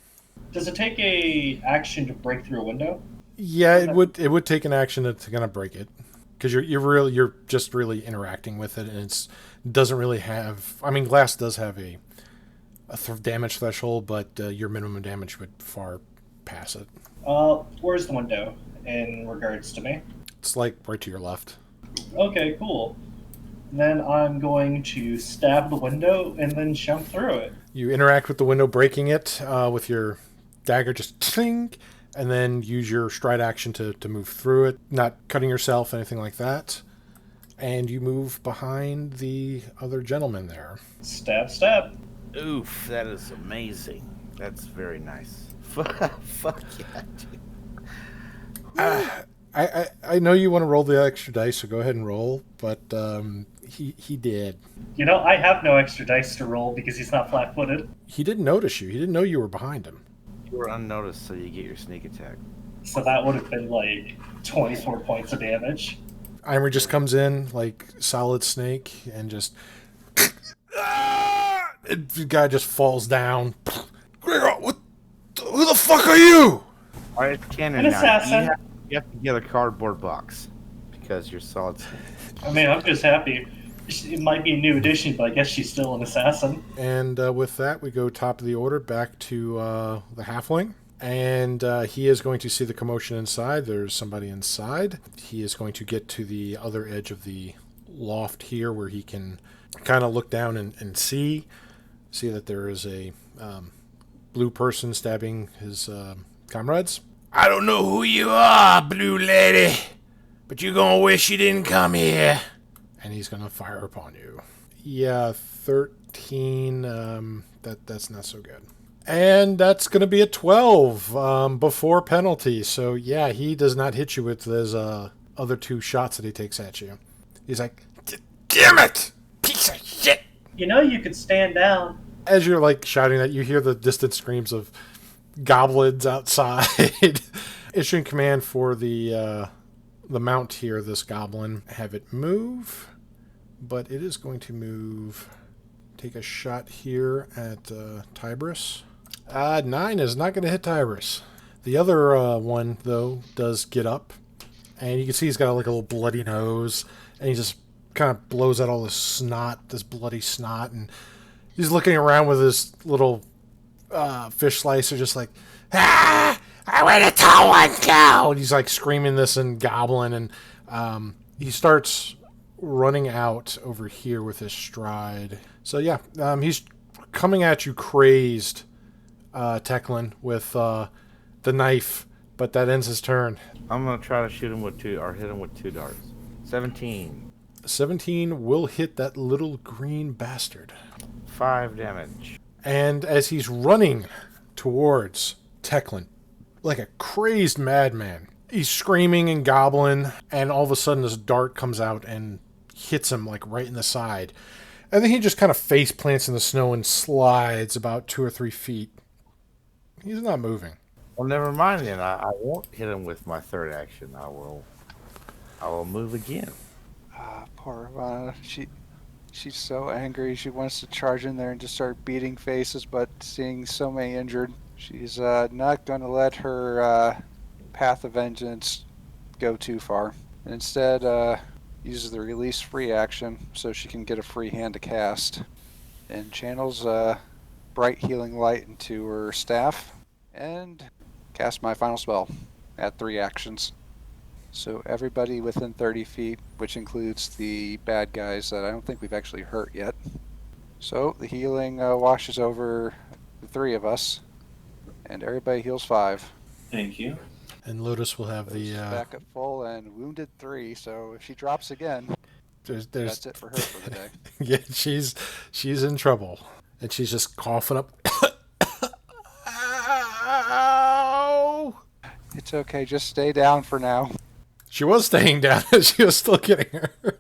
Does it take a action to break through a window? Yeah, it would take an action to kind of break it, because you're just really interacting with it, and it doesn't really have. I mean, glass does have a damage threshold, but your minimum damage would far pass it. Where's the window in regards to me? It's like right to your left. Okay, cool. Then I'm going to stab the window and then jump through it. You interact with the window, breaking it with your dagger, just ting, and then use your stride action to move through it, not cutting yourself, anything like that. And you move behind the other gentleman there. Stab. Oof, that is amazing. That's very nice. Fuck yeah, dude. I know you want to roll the extra dice, so go ahead and roll, but he did. You know, I have no extra dice to roll because he's not flat-footed. He didn't notice you. He didn't know you were behind him. You were unnoticed, so you get your sneak attack. So that would have been like 24 points of damage. Aymri just comes in like Solid Snake and just... the guy just falls down. Gregor, who the fuck are you? All right, it's canon An now. assassin. You have to get a cardboard box because you're Solid Snake. I mean, I'm just happy. It might be a new addition, but I guess she's still an assassin. And with that, we go top of the order back to the halfling. And he is going to see the commotion inside. There's somebody inside. He is going to get to the other edge of the loft here where he can kind of look down and see that there is a blue person stabbing his comrades. I don't know who you are, blue lady, but you're gonna wish you didn't come here. And he's gonna fire upon you. Yeah, 13. That's not so good. And that's gonna be a 12 before penalty. So yeah, he does not hit you with those other 2 shots that he takes at you. He's like, damn it, piece of shit. You know you could stand down. As you're like shouting that, you hear the distant screams of goblins outside. Issuing command for the mount here, this goblin. Have it move, but it is going to move. Take a shot here at Tibrus. 9 is not going to hit Tibrus. The other one, though, does get up, and you can see he's got like a little bloody nose, and he just kind of blows out all this snot, this bloody snot, and he's looking around with his little fish slicer, just like, I want to tell one go. And he's like screaming this in Goblin, and he starts running out over here with his stride. So yeah, he's coming at you crazed, Teclan, with the knife, but that ends his turn. I'm gonna try to shoot him with 2, or hit him with 2 darts. 17. 17 will hit that little green bastard. 5 damage. And as he's running towards Teclan, like a crazed madman, he's screaming and gobbling, and all of a sudden this dart comes out and hits him like right in the side. And then he just kind of face plants in the snow and slides about 2 or 3 feet. He's not moving. Well, never mind then. I won't hit him with my third action. I will move again. Poor Rvana. She's so angry. She wants to charge in there and just start beating faces, but seeing so many injured, she's not going to let her path of vengeance go too far. And instead, uses the release free action so she can get a free hand to cast. And channels bright healing light into her staff and cast my final spell at 3 actions. So everybody within 30 feet, which includes the bad guys that I don't think we've actually hurt yet. So the healing washes over the 3 of us, and everybody heals 5. Thank you. And Lotus will have Lotus the... is back at full and wounded 3, so if she drops again, that's it for her for the day. Yeah, she's in trouble. And she's just coughing up. Ow! It's okay, just stay down for now. She was staying down. She was still getting hurt.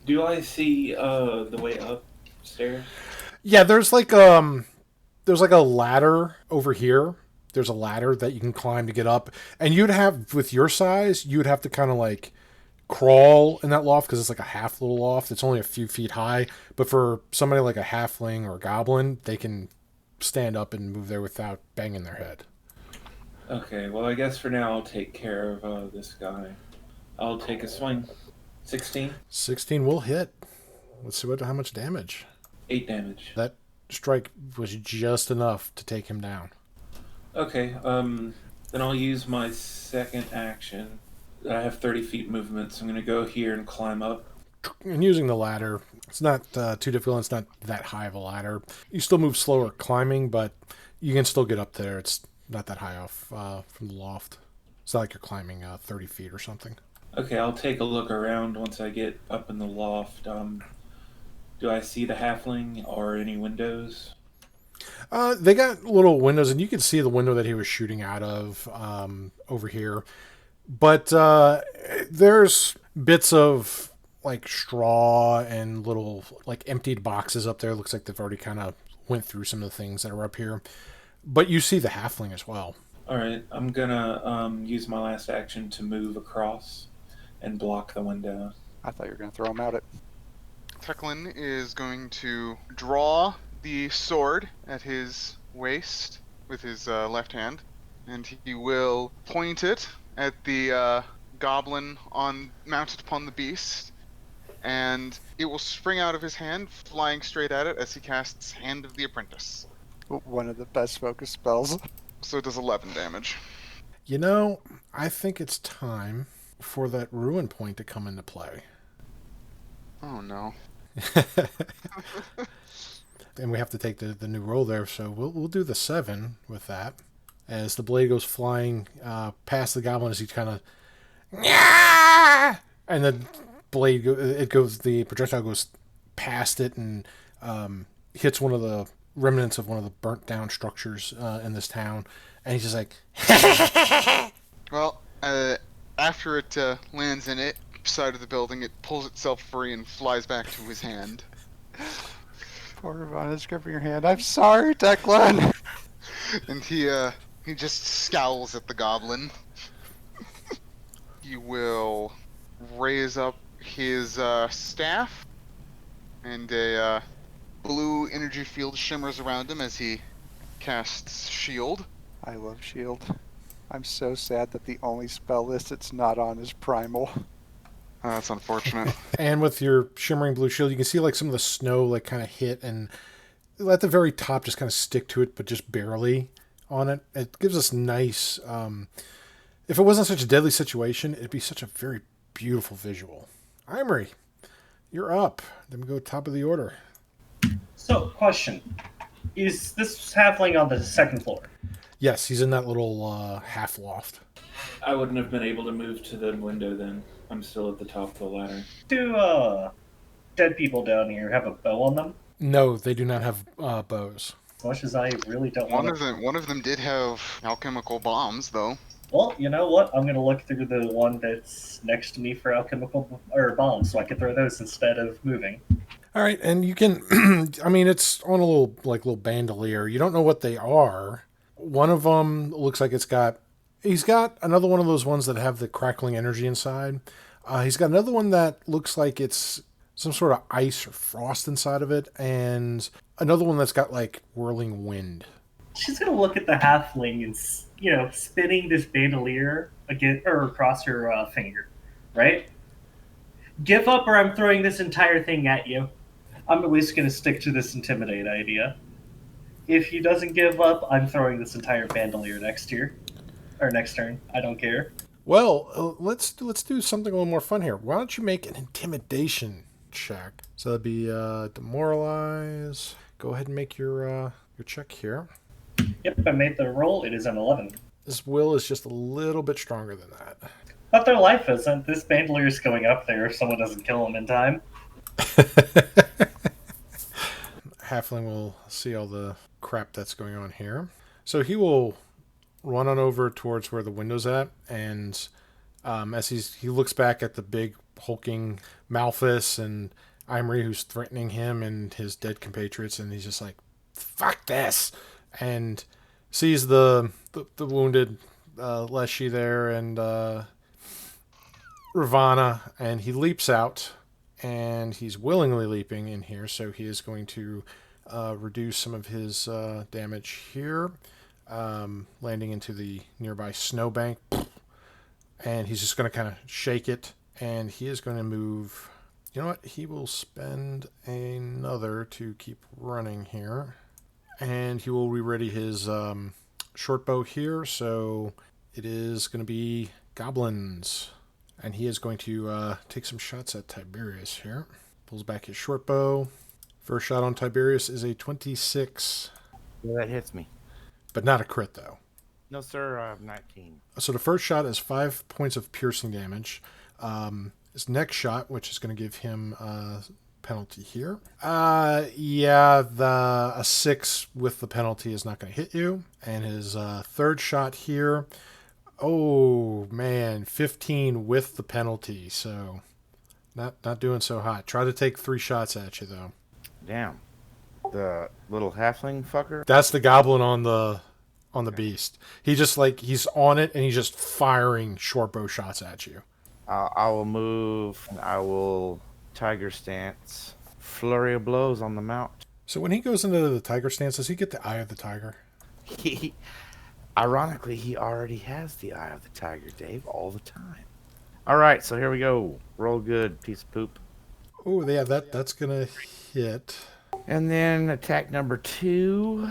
Do I see the way upstairs? Yeah, there's like a ladder over here. There's a ladder that you can climb to get up, and you'd have, with your size, you'd have to kind of like crawl in that loft because it's like a half little loft. It's only a few feet high, but for somebody like a halfling or a goblin, they can stand up and move there without banging their head. Okay, well, I guess for now I'll take care of this guy. I'll take a swing. 16? 16 will hit. Let's see how much damage. 8 damage. That strike was just enough to take him down. Okay, then I'll use my second action. I have 30 feet movement, so I'm going to go here and climb up. And using the ladder, it's not too difficult. It's not that high of a ladder. You still move slower climbing, but you can still get up there. It's not that high off from the loft. It's not like you're climbing 30 feet or something. Okay, I'll take a look around once I get up in the loft. Do I see the halfling or any windows? They got little windows, and you can see the window that he was shooting out of over here. But there's bits of like straw and little like emptied boxes up there. Looks like they've already kind of went through some of the things that are up here. But you see the halfling as well. All right, I'm gonna use my last action to move across and block the window. I thought you were going to throw him out. Teclan is going to draw the sword at his waist with his left hand, and he will point it at the goblin mounted upon the beast, and it will spring out of his hand, flying straight at it as he casts Hand of the Apprentice. One of the best focus spells. So it does 11 damage. You know, I think it's time for that ruin point to come into play. Oh no. And we have to take the new roll there, so we'll do the 7 with that. As the blade goes flying past the goblin, as he kind of, and the blade the projectile goes past it and hits one of the remnants of one of the burnt down structures in this town, and he's just like, Well, after it lands in it side of the building, it pulls itself free and flies back to his hand. Poor Rvana's gripping your hand. I'm sorry, Teclan. And he just scowls at the goblin. He will raise up his staff, and a blue energy field shimmers around him as he casts Shield. I love Shield. I'm so sad that the only spell list it's not on is Primal. That's unfortunate. and with your shimmering blue shield, you can see like some of the snow like kind of hit and at the very top just kind of stick to it, but just barely on it. It gives us nice. If it wasn't such a deadly situation, it'd be such a very beautiful visual. Aymri, you're up. Then we go top of the order. So, question. Is this halfling on the second floor? Yes, he's in that little half loft. I wouldn't have been able to move to the window then. I'm still at the top of the ladder. Do dead people down here have a bow on them? No, they do not have bows. As much as I really don't want to. One of them did have alchemical bombs, though. Well, you know what? I'm going to look through the one that's next to me for alchemical or bombs, so I can throw those instead of moving. All right, and you can. I mean, it's on a little bandolier. You don't know what they are. One of them looks like it's got. He's got another one of those ones that have the crackling energy inside. He's got another one that looks like it's some sort of ice or frost inside of it, and another one that's got like whirling wind. She's going to look at the halfling and, spinning this bandolier again or across her finger, right? Give up, or I'm throwing this entire thing at you. I'm at least going to stick to this intimidate idea. If he doesn't give up, I'm throwing this entire bandolier next turn. I don't care. Well, let's do something a little more fun here. Why don't you make an intimidation check? So that'd be demoralize. Go ahead and make your check here. Yep, I made the roll. It is an 11. This will is just a little bit stronger than that. But their life isn't. This bandolier is going up there if someone doesn't kill him in time. Halfling will see all the crap that's going on here. So he will run on over towards where the window's at, and as he looks back at the big hulking Malphas and Aymri who's threatening him and his dead compatriots, and he's just like, fuck this, and sees the wounded Leshy there and Rvana, and he leaps out, and he's willingly leaping in here, so he is going to reduce some of his damage here, landing into the nearby snowbank, and he's just going to kind of shake it, and he is going to move. You know what? He will spend another to keep running here, and he will re-ready his short bow here, so it is going to be goblins, and he is going to take some shots at Tiberius here. Pulls back his short bow. First shot on Tiberius is a 26. Yeah, that hits me. But not a crit, though. No, sir, I have 19. So the first shot is 5 points of piercing damage. His next shot, which is going to give him a penalty here. A 6 with the penalty is not going to hit you. And his third shot here, oh, man, 15 with the penalty. So not doing so hot. Try to take 3 shots at you, though. Damn. The little halfling fucker? That's the goblin on the beast. He just he's on it and he's just firing short bow shots at you. I will move. I will tiger stance. Flurry of blows on the mount. So when he goes into the tiger stance, does he get the eye of the tiger? Ironically, he already has the eye of the tiger, Dave, all the time. All right, so here we go. Roll good, piece of poop. Oh, yeah, that's gonna hit. And then attack number 2.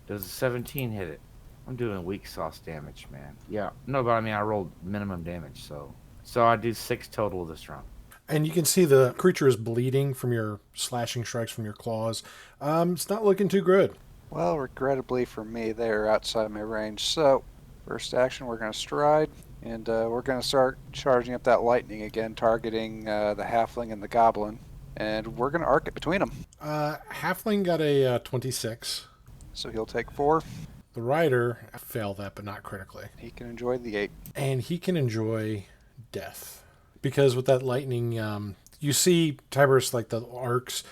Does a 17 hit it? I'm doing weak sauce damage, man. Yeah. No, but I mean, I rolled minimum damage, so I do 6 total this round. And you can see the creature is bleeding from your slashing strikes from your claws. It's not looking too good. Well, regrettably for me, they're outside my range. So, first action, we're going to stride, and we're going to start charging up that lightning again, targeting the halfling and the goblin. And we're going to arc it between them. Halfling got a 26. So he'll take 4. The rider failed that, but not critically. He can enjoy the 8. And he can enjoy death. Because with that lightning, you see Tibrus, like the arcs,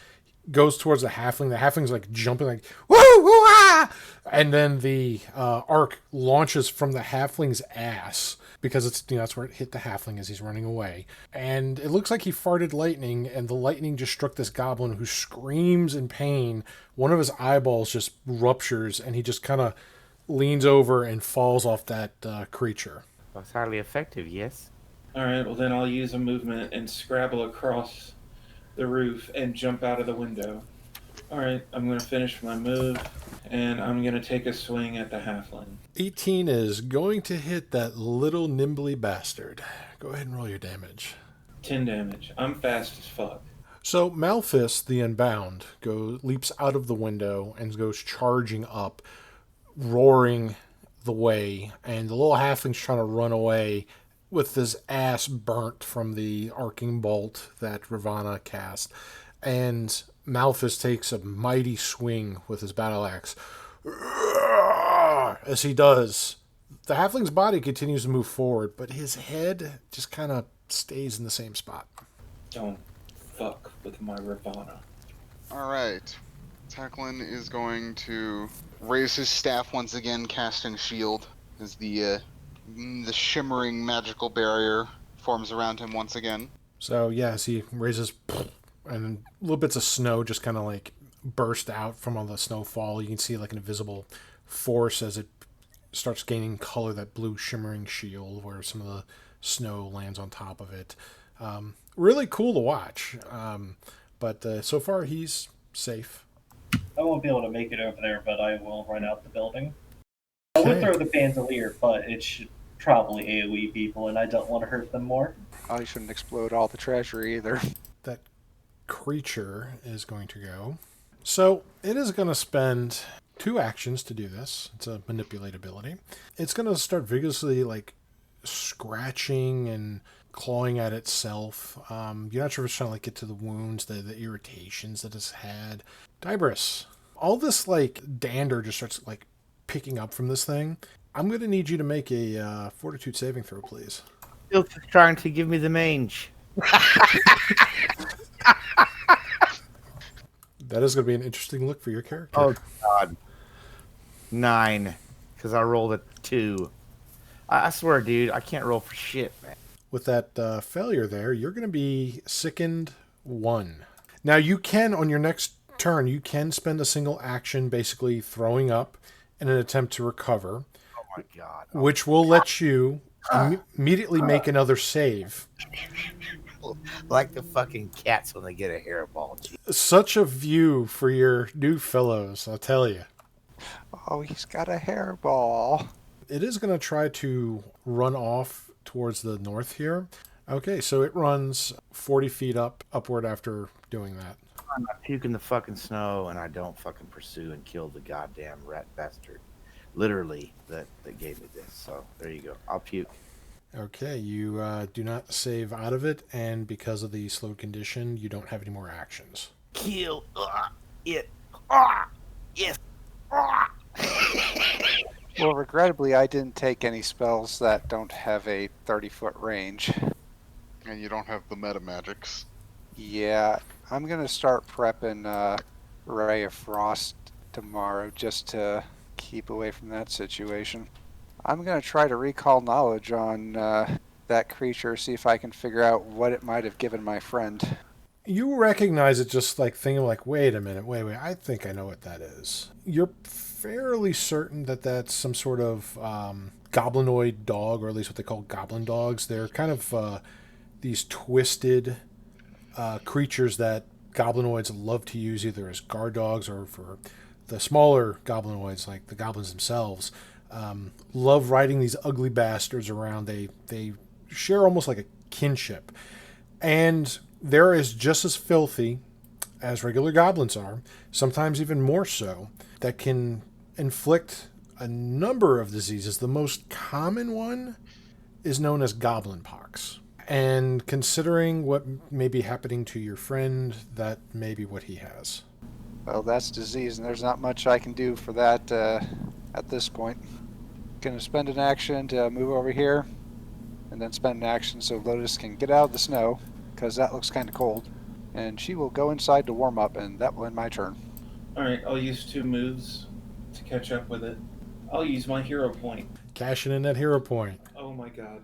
goes towards the halfling. The halfling's like jumping like, woo, woo, ah! And then the arc launches from the halfling's ass. Because it's that's where it hit the halfling as he's running away. And it looks like he farted lightning, and the lightning just struck this goblin who screams in pain. One of his eyeballs just ruptures, and he just kind of leans over and falls off that creature. That's highly effective, yes. All right, well then I'll use a movement and scrabble across the roof and jump out of the window. All right, I'm going to finish my move, and I'm going to take a swing at the halfling. 18 is going to hit that little nimbly bastard. Go ahead and roll your damage. 10 damage. I'm fast as fuck. So Malphas, the Unbound, leaps out of the window and goes charging up, roaring the way, and the little halfling's trying to run away with his ass burnt from the arcing bolt that Rvana cast. And Malphas takes a mighty swing with his battle axe. As he does, the halfling's body continues to move forward, but his head just kind of stays in the same spot. Don't fuck with my Rvana. Alright. Teclan is going to raise his staff once again, casting shield, as the shimmering magical barrier forms around him once again. So, yeah, as he raises, and little bits of snow just kind of like burst out from all the snowfall. You can see like an invisible force as it starts gaining color, that blue shimmering shield where some of the snow lands on top of it. Really cool to watch. But so far he's safe. I won't be able to make it over there, but I will run out the building. I would throw the bandolier, but it should probably AoE people, and I don't want to hurt them more. I shouldn't explode all the treasure either. That creature is going to go. So it is going to spend 2 actions to do this. It's a manipulate ability. It's going to start vigorously like scratching and clawing at itself. You're not sure if it's trying to like get to the wounds, the irritations that it's had. Tibrus, all this like dander just starts like picking up from this thing. I'm going to need you to make a fortitude saving throw, please. Still trying to give me the mange. That is going to be an interesting look for your character. Oh, God. 9. Because I rolled a 2. I swear, dude, I can't roll for shit, man. With that failure there, you're going to be sickened 1. Now, you can, on your next turn, you can spend a single action basically throwing up in an attempt to recover. Oh, my God. Which will let you immediately make another save. Like the fucking cats when they get a hairball. Such a view for your new fellows, I'll tell you. Oh, he's got a hairball. It is going to try to run off towards the north here. Okay, so it runs 40 feet upward after doing that. I'm not puking the fucking snow, and I don't fucking pursue and kill the goddamn rat bastard. Literally, that gave me this. So there you go. I'll puke. Okay, you do not save out of it, and because of the slowed condition, you don't have any more actions. Kill it. Yes. Well, regrettably, I didn't take any spells that don't have a 30-foot range. And you don't have the meta magics. Yeah, I'm going to start prepping Ray of Frost tomorrow just to keep away from that situation. I'm going to try to recall knowledge on that creature, see if I can figure out what it might have given my friend. You recognize it just like thinking like, wait a minute, wait, I think I know what that is. You're fairly certain that that's some sort of goblinoid dog, or at least what they call goblin dogs. They're kind of these twisted creatures that goblinoids love to use either as guard dogs or for the smaller goblinoids like the goblins themselves. Love riding these ugly bastards around. They share almost like a kinship. And they're as just as filthy as regular goblins are, sometimes even more so, that can inflict a number of diseases. The most common one is known as goblin pox. And considering what may be happening to your friend, that may be what he has. Well, that's disease, and there's not much I can do for that at this point. Going to spend an action to move over here, and then spend an action so Lotus can get out of the snow, because that looks kind of cold. And she will go inside to warm up, and that will end my turn. Alright, I'll use 2 moves to catch up with it. I'll use my hero point. Cashing in that hero point. Oh my god.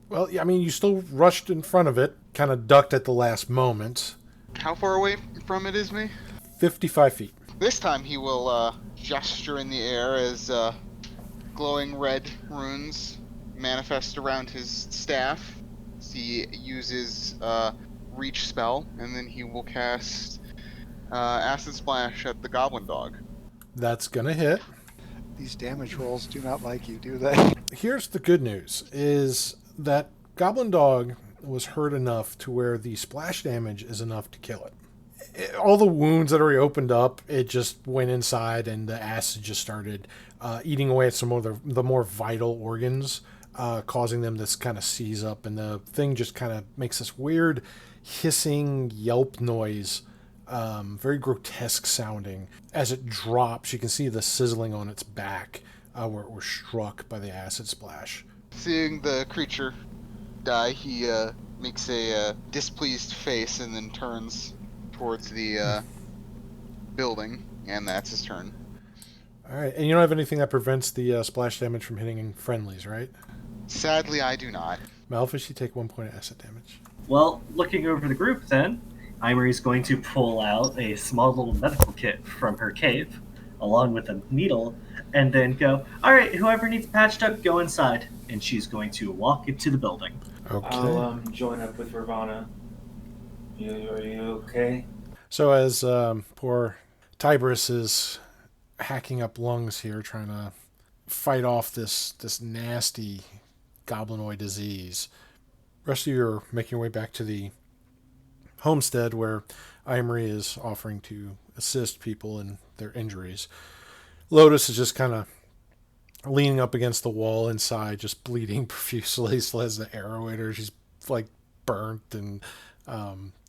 Well, yeah, I mean, you still rushed in front of it, kind of ducked at the last moment. How far away from it is me? 55 feet. This time he will gesture in the air as glowing red runes manifest around his staff. He uses reach spell, and then he will cast acid splash at the goblin dog. That's going to hit. These damage rolls do not like you, do they? Here's the good news, is that goblin dog was hurt enough to where the splash damage is enough to kill it. All the wounds that already opened up, it just went inside, and the acid just started eating away at some of the more vital organs, causing them to kind of seize up, and the thing just kind of makes this weird hissing yelp noise very grotesque sounding. As it drops, you can see the sizzling on its back where it was struck by the acid splash. Seeing the creature die, he makes a displeased face and then turns towards the building, and that's his turn. All right, and you don't have anything that prevents the splash damage from hitting friendlies, right? Sadly, I do not. Malphas, you take 1 point of acid damage. Well, looking over the group then, Aymri is going to pull out a small little medical kit from her cave, along with a needle, and then go, all right, whoever needs patched up, go inside. And she's going to walk into the building. Okay. I'll join up with Rvana. Are you okay? So as poor Tibrus is hacking up lungs here, trying to fight off this nasty goblinoid disease, rest of you are making your way back to the homestead where Aymri is offering to assist people in their injuries. Lotus is just kind of leaning up against the wall inside, just bleeding profusely. Still has the arrow in her. She's like burnt and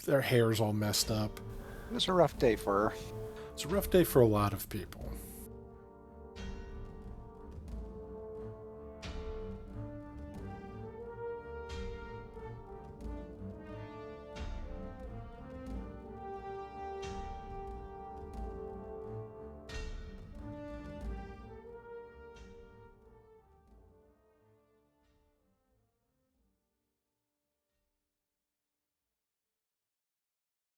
their hair's all messed up. It was a rough day for her. It's a rough day for a lot of people.